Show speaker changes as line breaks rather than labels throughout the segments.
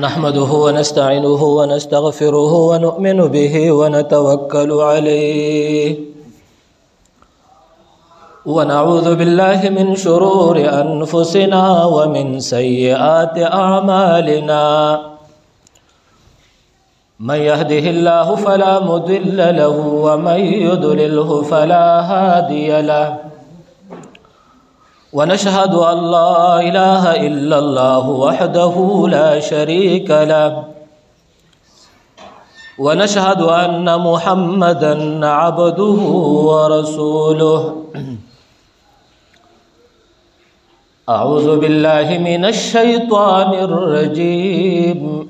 نحمده ونستعينه ونستغفره ونؤمن به ونتوكل عليه ونعوذ بالله من شرور أنفسنا ومن سيئات أعمالنا من يهده الله فلا مضل له ومن يضلله فلا هادي له ونشهد أن لا إله إلا الله وحده لا شريك له ونشهد أن محمدًا عبده ورسوله أعوذ بالله من الشيطان الرجيم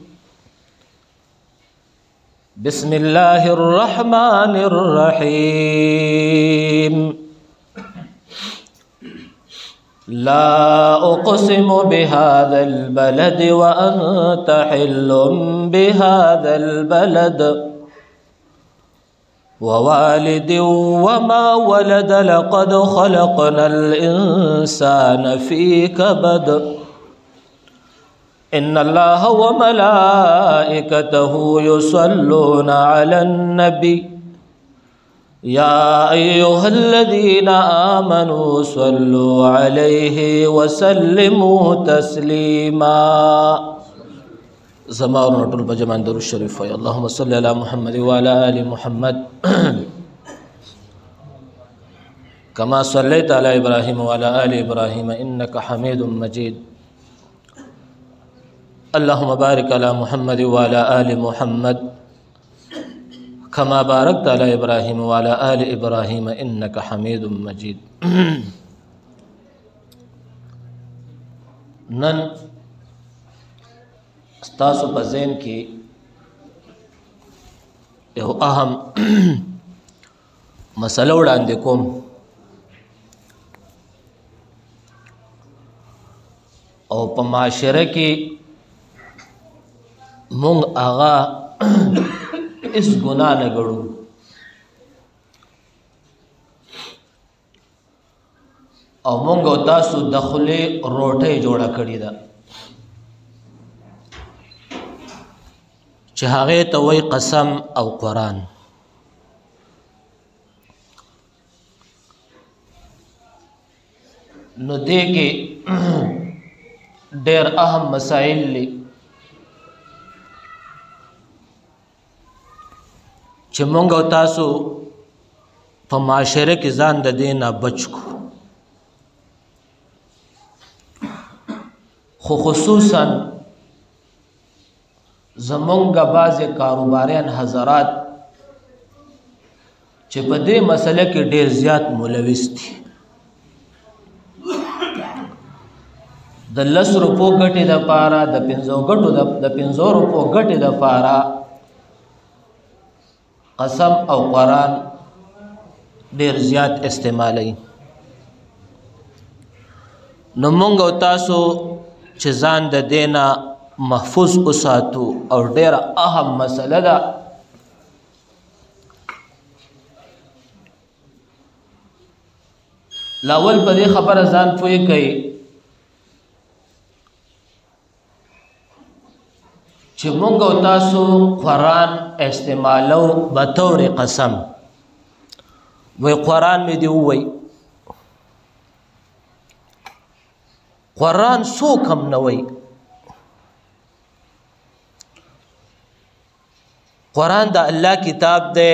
بسم الله الرحمن الرحيم لا أقسم بهذا البلد وأنت حل بهذا البلد ووالد وما ولد لقد خلقنا الإنسان في كبد إن الله وملائكته يصلون على النبي يا أيها الذين آمنوا صلوا عليه وسلموا تسليما زمارنا طول بجمان در الشريف اللهم صل على محمد وعلى آل محمد كما صليت على إبراهيم وعلى آل إبراهيم إنك حميد مجيد اللهم بارك على محمد وعلى آل محمد كما باركت على إبراهيم وعلى آل إبراهيم إنك حميد مجيد نن استاسو په ذهن کې یو اهم مسله وړاندې کوم او په معاشره کې مونږ هغه اس گناہ نه ګړو او مونږ تاسو دخلي روټي جوړه کړی ده چې هغه ته وای قسم او قران نو دې کې ډېر اهم مسائل لري چې مونږ او تاسو په معاشره کې ځان د دې نه بچ کو خو خصوصا زمونږ بعض کاروباریان حضرات چې په دې مسله کې ډېر زیات ملوث دي د 10 روپو ګټې د پاره د 50 روپو ګټې د پاره قسم او قرآن ډیر زیات استعمالي نو مونږ او تاسو چې ځان د دینا محفوظ وساتو او ډیر اهم مسله ده لاول په دې خبره ځان پوي کوي چې مونږ او تاسو قرآن استعمالو بطور قسم وی قرآن می دی وی قرآن سو کم نوی قرآن دا اللہ کتاب دے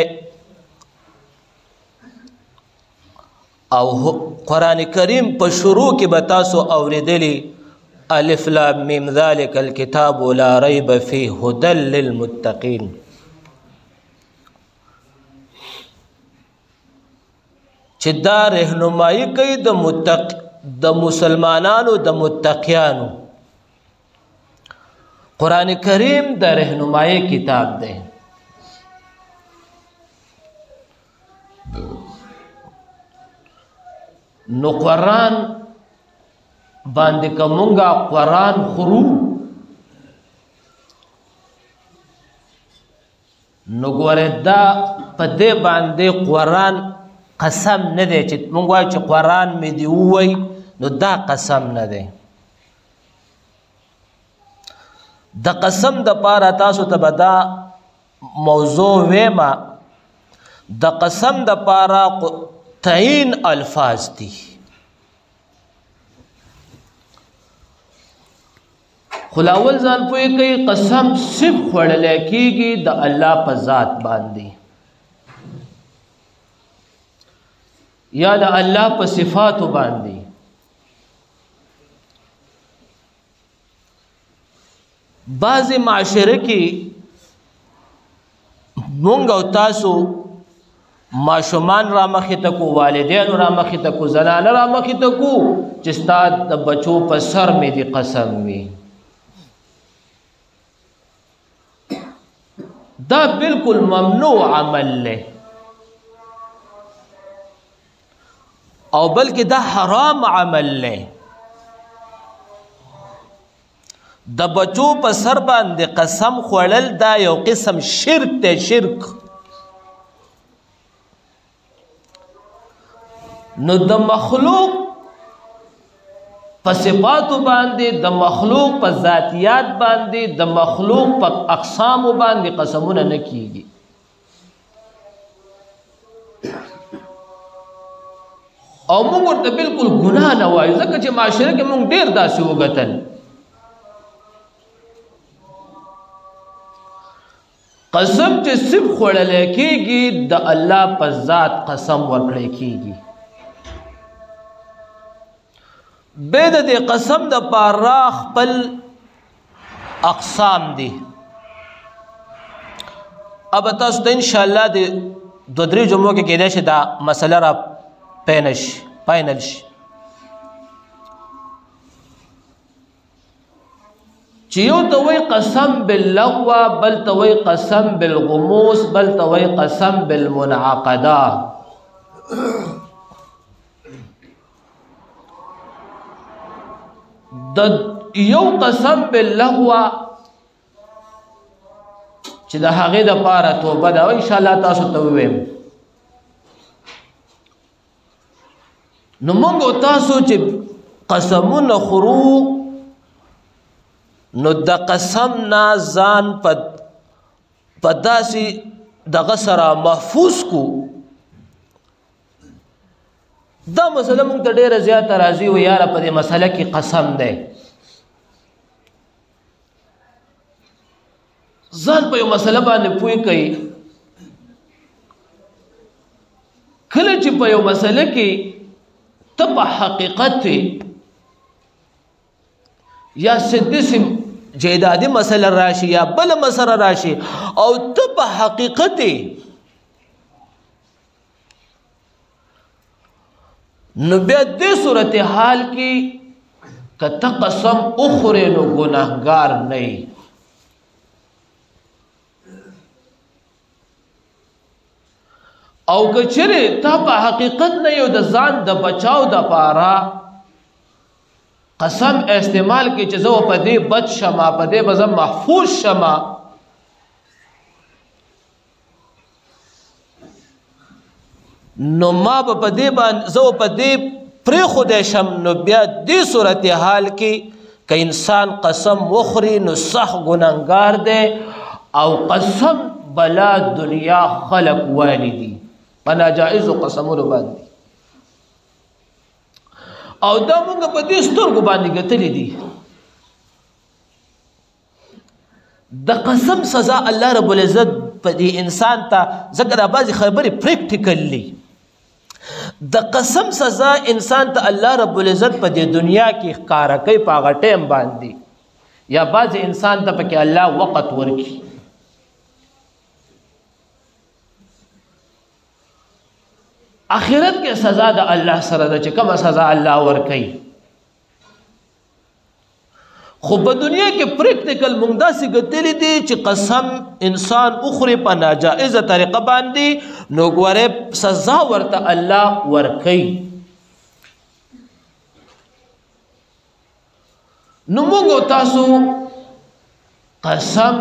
او قرآن کریم په شروع کې بتاسو اوریدلی الف لام میم ذلك الكتاب لا ريب فيه هدى للمتقين چې دا رهنمایي کوي د مسلمانانو د متقیانو قرآن کریم د رهنمایي کتاب دی نو قرآن باندې کومه قرآن خرو نو ګوره دا په دې باندې قرآن قسم نه دی چې مونږ وایو چې قرآن مې دی وای نو دا قسم نه دی د قسم د پاره تاسو ته به دا موضوع ویما د قسم د پاره تعین الفاظ دي خلاول ځان پوهې کوي قسم صرف خوړل کېږي د الله په ذات باندې یا د الله په صفاتو باندې بعض معاشره کې مونږ او تاسو ماشومان را مخې ته کو والدین را مخې ته کو زنانه را مخې ته کو چې ستا د بچو په سر مې دی قسم وي دا بالکل ممنوع عمل له او بلکې دا حرام عمل له د بچو په سر باندې قسم خوړل دا یو قسم شرک ته شرک نو د مخلوق په صفاتو باندې د مخلوق په ذاتیات باندې د مخلوق په اقسام باندې قسمونه نه کیږي او موږ ورته بالکل ګناه نه وایو ځکه چې معاشره کې موږ ډیر داسې وګتل قسم چې صرف خوړل کېږي د الله په ذات قسم ورکړل کېږي به د قسم د پاره خپل اقسام دي اب تاسو ته ان شاء الله د دو درې جمعو کې کېدای شي دا مسله را پینل شي چې یو ته وایي قسم باللغو بل ته وایي قسم بالغموس بل ته وایي قسم بالمنعقده د یو قسم باللغو چې د هغې دپاره توبه ده ان شاء الله تاسو ته ووایم نو موږ او تاسو چې قسمونه خورو نو د قسم نه ځان په داسې دغه سره محفوظ کو دا مسله موږ ته ډېره زیاته راځي و یاره په دې مسله کې قسم دی ځان په یو مسله باندې پوه کوي کله چې په یو مسله کې ته په حقیقت یا سدسم جیدادی مسله راشي یا بل مسله راشي او ته په حقیقت نو بیا دې صورتحال کې که ته قسم اخورې نو ګناهګار نه یې او که چېرې ته په حقیقت نه یو د ځان د بچاو دپاره قسم استعمال کې چې زه په دې بچ شمه په دې به زه محفوظ شمه نو ما به په دې باندې زه په دې پرېښودی شم نو بیا دې صورتحال کې که انسان قسم وخوري نو سخت ګنهګار دی او قسم بلا دنیا خلق والی دي په ناجایزو قسمونو باندې او دا موږ په دې سترګو باندې ګټلې دي د قسم سزا الله رب العزت په دې انسان ته ځکه دا بعضې خبرې پریکټیکلی د قسم سزا انسان ته الله رب العزت په دې دنیا کې ښکاره کوي په هغه ټیم باندې یا بعضې انسان ته پکې الله وقت ورکړي آخرت کې سزا د الله سره ده چې کومه سزا الله ورکوي خو په دنیا کې پریکټیکل موږ داسې ګټلي دي چې قسم انسان اخوري په ناجائزه طریقه باندې نو ګورې سزا ورته الله ورکوي نو موږ او تاسو قسم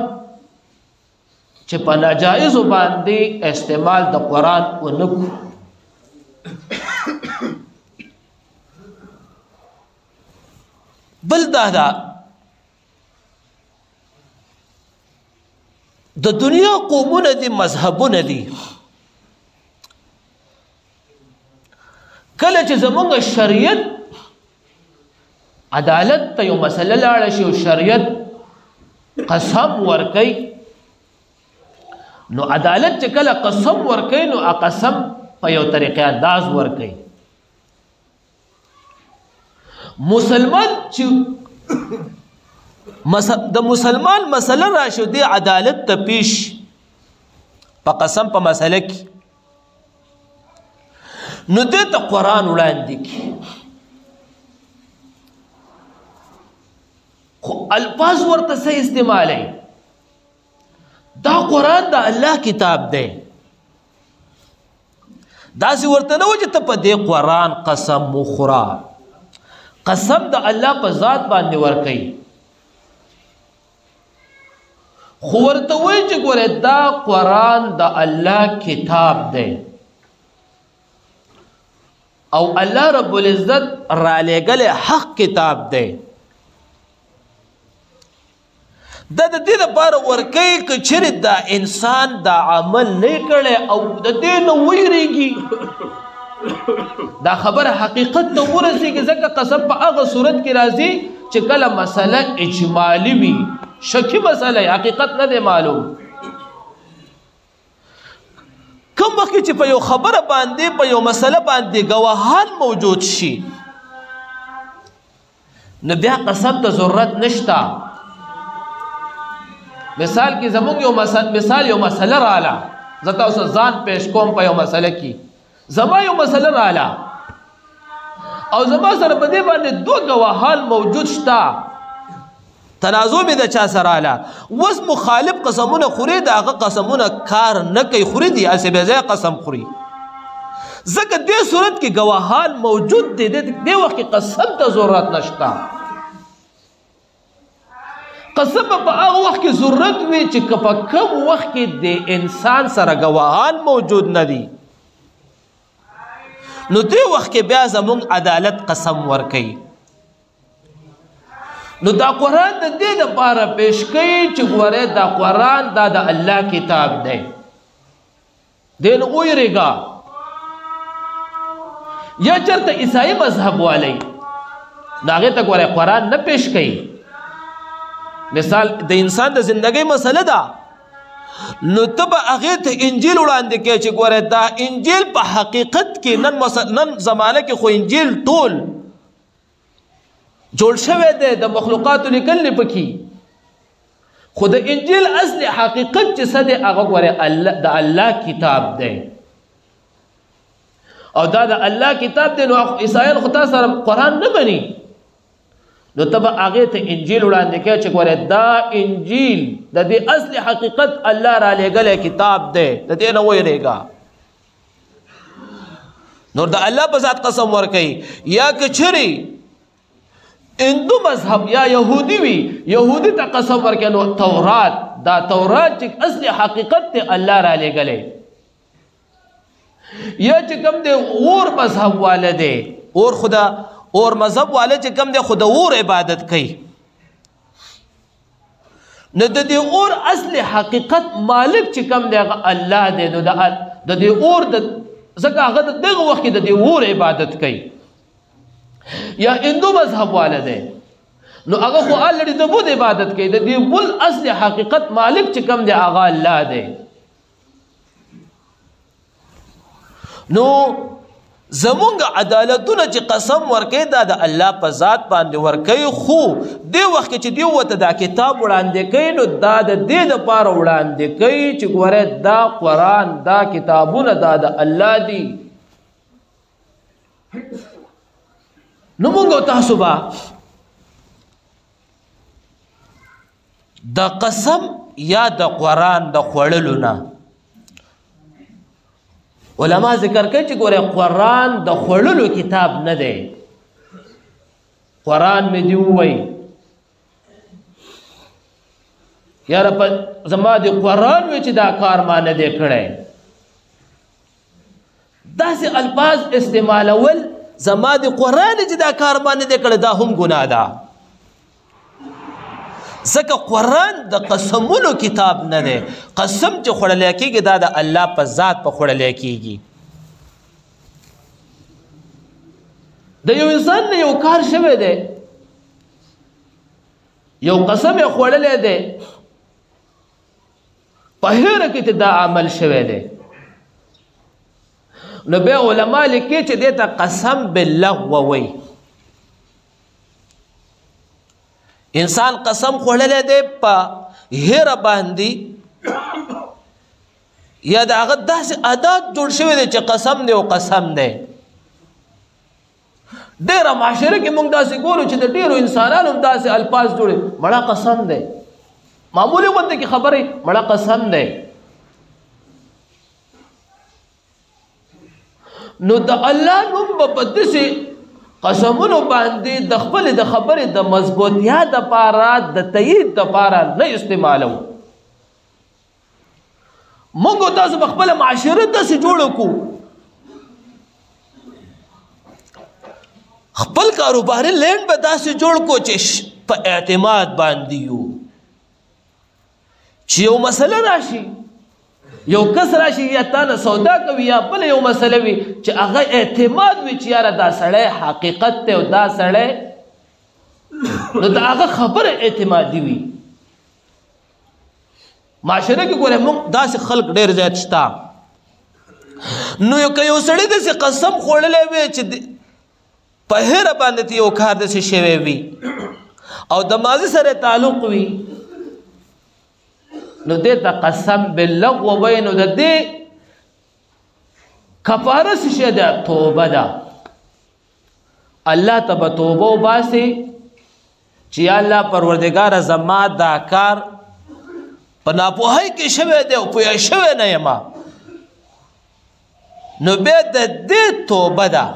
چې په ناجائزو باندې استعمال د قرآن ونکړو بل دا د دنیا قومونه دي، مذهبونه دي. کله چې زمونږ شریعت عدالت ته یو مسله لاړه شي او شریعت قسم ورکوي، نو عدالت چې کله قسم ورکوي نو قسم په یو طریقې انداز ورکوي. مسلمان چې د مسلمان مسله راشي دی عدالت ته پیش په قسم په مسله کې، نو دې ته قرآن وړاندې کی، خو الفاظ ورته څه استعمالوي؟ دا قرآن د الله کتاب دی، داسې ورته نه و چې ته په دې قرآن قسم وخوره. قسم د الله په ذات باندې ورکوي، خو ورته وایي چې ګوره دا قرآن د الله کتاب دی او الله رب العزت را لېږلی حق کتاب دی. دا د دې لپاره ورکوي که چېرې دا انسان دا عمل نه کړی او د دې نه ویریږي، دا خبره حقیقت ته ورسېږي. ځکه قسم په هغه صورت کې راځي چې کله مسله اجمالي وي، شکی مسله حقیقت نه دی معلوم. کوم وخت چې په یو خبره باندې په یو مسله باندې گواهان موجود شي، نو بیا قسم ته ضرورت نشته. مثال کې زمونږ یو مسله رااله، زه تاسو ځان پیش کوم په یو مسله کې. زما یو مسله رااله او زما سره په دې باندې دوه گواهان موجود شته، تنازع مې د چا سره رااله، اوس مخالف قسمونه خوري، د هغه قسمونه کار نه کوي، خوري دي هسې بې ځایه قسم خوري. ځکه دې صورت کې گواهان موجود دي، دې وخت کې قسم ته ضرورت نشته. قسم په هغه وخت کې ضرورت وي چې په کوم وخت کې د انسان سره گواهان موجود نه دي، نو دې وخت کې بیا زمونږ عدالت قسم ورکوي. نو دا قرآن د دې دپاره پیش کوي چې ګوره دا قرآن دا د الله کتاب دی، دې نه ویرېږه. یا چېرته عیسائی مذهب والی نو هغې ته ګوره قرآن نه پیش کوي. مثال د انسان د زندګۍ مسله ده، نو ته به هغې ته انجیل وړاندې کوي چې ګوره دا انجیل په حقیقت کې نن زمانه کې خو انجیل ټول جوړ شوی دی، د مخلوقاتو لیکل نه پکې، خو د انجیل اصل حقیقت چې څه دی هغه ګوره د الله کتاب دی او دا د الله کتاب دی. نو عیسایان خو تا سره قرآن نه مني، نو ته به هغې ته انجیل وړاندې کوي چې ګوره دا انجیل د دې اصل حقیقت الله را لېږلی کتاب دی، د دې نه ویرېږه. نور د الله په ذات قسم ورکوي. یا که چېرې هندو مذهب یا یهودي وي، یهودي ته قسم ورکوي، نو تورات، دا تورات چې اصل حقیقت دی الله را لېږلی. یا چې کوم دی اور مذهب والا دی، اور مذهب والا چې کوم دی خو د اور عبادت کوي، نو د دې اور اصل حقیقت مالک چې کوم دی هغه الله دی. نو د دې اور ځکه هغه د دغه وخت کې د دې اور عبادت کوي. یا هندو مذهب والا دی، نو هغه خو الریډي د بت عبادت کوي، د دې بل اصل حقیقت مالک چې کوم دی هغه الله دی. نو زمونږ عدالتونه چې قسم ورکوي دا د الله په ذات باندې ورکوي، خو دې وخت کې چې دوی ورته دا کتاب وړاندې کوي، نو دا د دې دپاره وړاندې کوي چې ګوره دا قرآن، دا کتابونه دا د الله دي. نو موږ تاسو به د قسم یا د قرآن د خوړلو نه علما ذکر کوي چې ګوره قرآن د خوړلو کتاب نه دی. قرآن مې دی ووایي یاره زما د قرآن وی چې دا کار ما نه دی کړی، داسې الفاظ استعمالول زما د قرآن چې دا کار ما نه دی کړی دا هم ګناه ده. ځکه قرآن د قسمونو کتاب نه دی. قسم چې خوړلی کېږي دا د الله په ذات په خوړلی کېږي. د یو انسان نه یو کار شوی دی، یو قسم یې خوړلی دی، په هیره کې دا عمل شوی دی، نو بیا علما لیکي چې دې ته قسم باللغو وایي. انسان قسم خوړلی دی په هیره باندې، یا د هغه داسې عادات جوړ شوی دی چې قسم دی او قسم دی. ډېره معاشره کې موږ داسې ګورو چې د ډېرو انسانانو هم داسې الفاظ جوړي، مړه قسم دی، معمولي غونډه کې خبرې مړه قسم دی. نو د الله نوم به په داسې قسمونو باندې د خپلې د خبرې د مضبوطیا دپاره د تایید دپاره نه استعمالو. موږ تاسو په خپله معاشره داسې جوړه کړو، خپل کاروباري لینډ به داسې جوړ کو چې په اعتماد باندې یو، چې یو مسله راشي، یو کس راشي یا تا نه سودا کوي یا بله یو مسله وي چې هغه اعتماد وي چې یاره دا سړی حقیقت دی او دا سړی نو د هغه خبره اعتمادي وي. معاشره کې ګوره موږ داسې خلق ډېر زیات شته. نو که یو سړی داسې قسم خوړلی وي چې په هیره باندې یو کار داسې شوی وي او د ماضي سره تعلق وي، نو دې ته قسم باللغو وایي. نو د دې کفاره څه شی ده؟ توبه ده. الله ته به توبه وباسي چې یا الله پروردګاره زما دا کار په ناپوهۍ کې شوی دی او پوه شوی نه یم، نو بیا د دې توبه ده،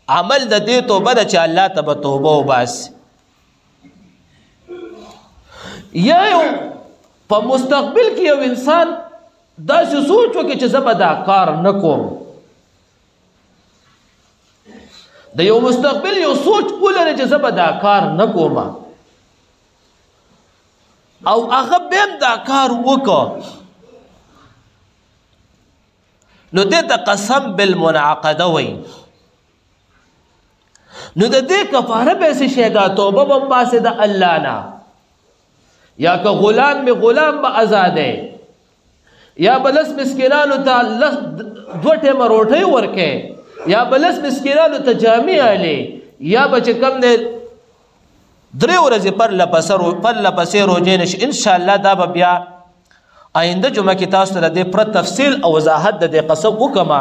عمل د دې توبه ده چې الله ته به توبه وباسي. یا یو په مستقبل کې یو انسان داسې سوچ وکړي چې زه به دا کار نه کوم، د یو مستقبل یو سوچ ولري چې زه به دا کار نه کوم، او هغه بیا هم دا کار وکړه، نو دې ته قسم بالمنعقده وایي. نو د دې کفاره به څه شی ده؟ توبه به باسي د الله نه، یا که غلام می غلام به آزادې، یا به لس مسکینانو ته دوه ټیمه روټۍ ورکې، یا به لس مسکینانو ته جامې الی، یا به چې کوم دی 3 ورځې پرله پسې روژې نشي. انشاءالله دا به بیا آینده جمعه کې تاسو ته د دې پوره تفصیل او وضاحت د دې قسم وکړم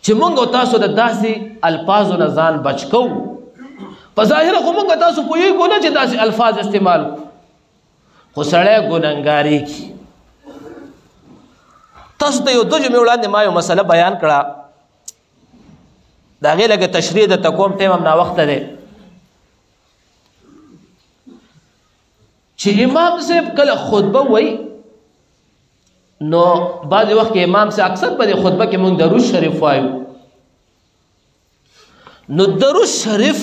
چې مونږ او تاسو د داسې الفاظو نه ځان بچ کوو. په ظاهره خو مونږ تاسو پوهېږو نه چې داسې الفاظ استعمال کړو، خو سړی ګنهګاري کي. تاسو ته یو 2 جمعې وړاندې ما یو مسله بیان کړه، د هغې لږه تشریح درته کوم، ټایم هم ناوخته دی. چې امام صاحب کله خطبه وایي، نو بعضې وخت کې امام صاحب اکثر په دې خطبه کې موږ درود شریف وایو. نو درود شریف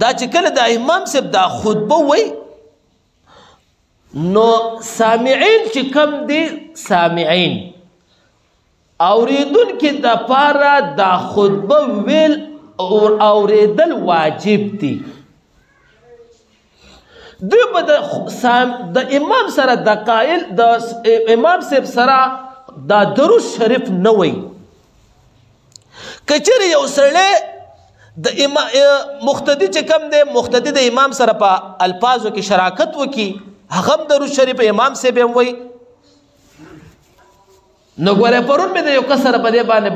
دا چې کله د امام صاحب دا خطبه وایي، نو سامعین چې کم دي، سامعین اوریدونکي دپاره دا خطبه ویل او اوریدل واجب دي. دوی به د امام سره د قائل د امام صاحب سره دا درود شریف نه وایي. که چېرې یو سړی د مقتدي چې کوم دی، مقتدي د امام سره په الفاظو کې شراکت وکړي، هغه هم درود شریف امام صاحب هم وایي. نو ګوره پرون مې د یو کس سره په دې باندې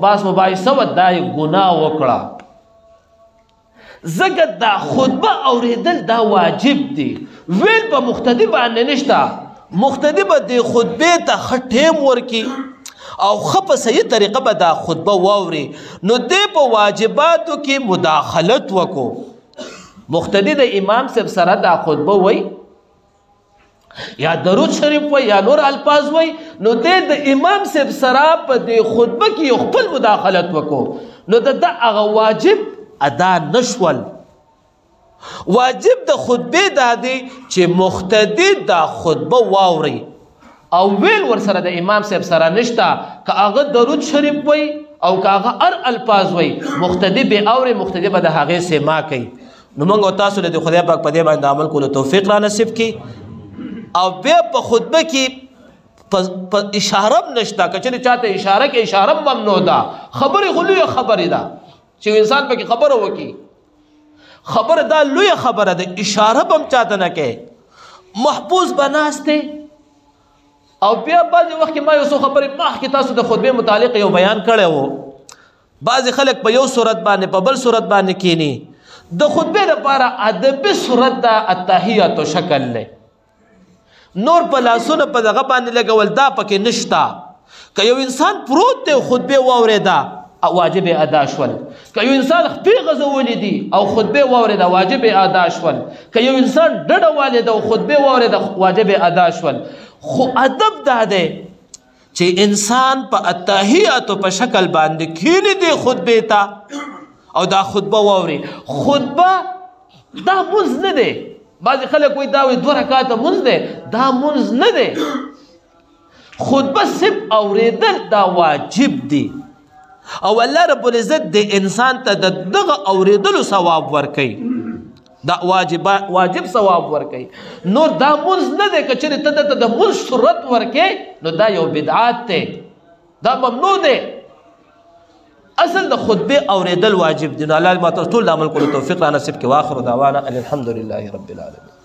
باس مباحثه وه، دا یې ګناه وکړه. ځکه دا خطبه اوریدل دا واجب دی، ویل په مقتدي باندې نشته. مقتدي به دې خطبې ته ښه ټیم ورکړي او ښه په صحیح طریقه به دا خطبه واوري، نو دې په واجباتو کې مداخلت وکړو. مقتدي د امام صاحب سره دا خطبه وایي یا درود شریف وایي یا نور الفاظ وایي، نو دې د امام صاحب سره په دې خطبه کې یو خپل مداخلت وکړو، نو د هغه واجب ادا نشول. واجب د خطبه دا دی چې مقتدی دا خطبه واوري او ویل ورسره د امام صاحب سره نشته که هغه درود شریف وای او که هغه هر الفاظ وای مقتدی به اوري مقتدی به د هغې سما کوي. نو موږ تاسو له خدای پاک په دې باندې عمل کولو توفیق را نصیب کړي. او بیا په خطبه کې په اشاره نشته که چېرې چاته اشاره کې اشاره ممنوع ده. خبرې خو لویه خبرې ده چې انسان پکې خبره وکړي. خبره دا لویه خبره ده اشاره به هم چاته نه کوي. محفوظ به ناست دی او بیا بعضې وخت کې ما یو څو خبرې مخکې تاسو د خطبې متعلق یو بیان کړی و. بعضې خلک په یو صورت باندې په بل صورت باندې کینی. د خطبې لپاره ادبي صورت دا التحیاتو شکل دی. نور په لاسونه په دغه باندې لګول دا پکې نشته. که یو انسان پروت دی خطبې واورېده واجب ادا شول. که یو انسان خپې غځولې دي او خطبې واورېده واجب ادا شول. که یو انسان ډډه والېده او خطبې واورېده واجب ادا شول. خو ادب دا دی چې انسان په التحیاتو په شکل باندې کینی دی خطبې ته او دا خطبه واوري. خطبه دا منځ نه دی. بعضې خلک وایي دا وایي 2 رکعاته منځ دی. دا منځ نه دی. خطبه صرف اورېدل دا واجب دی او الله رب العزت د انسان ته د دغه اورېدلو ثواب ورکوي. دا واجب ثواب ورکوي. نور دا منځ نه دی که چېرې ته دته د منځ صورت ورکې نو دا یو بدعات دی. دا ممنوع دی. اصل د خطبې اورېدل واجب دی. نو الله ماته ټول د عمل کولو توفیق را نصیب کړي. واخر دعوانا ان الحمد لله رب العالمین.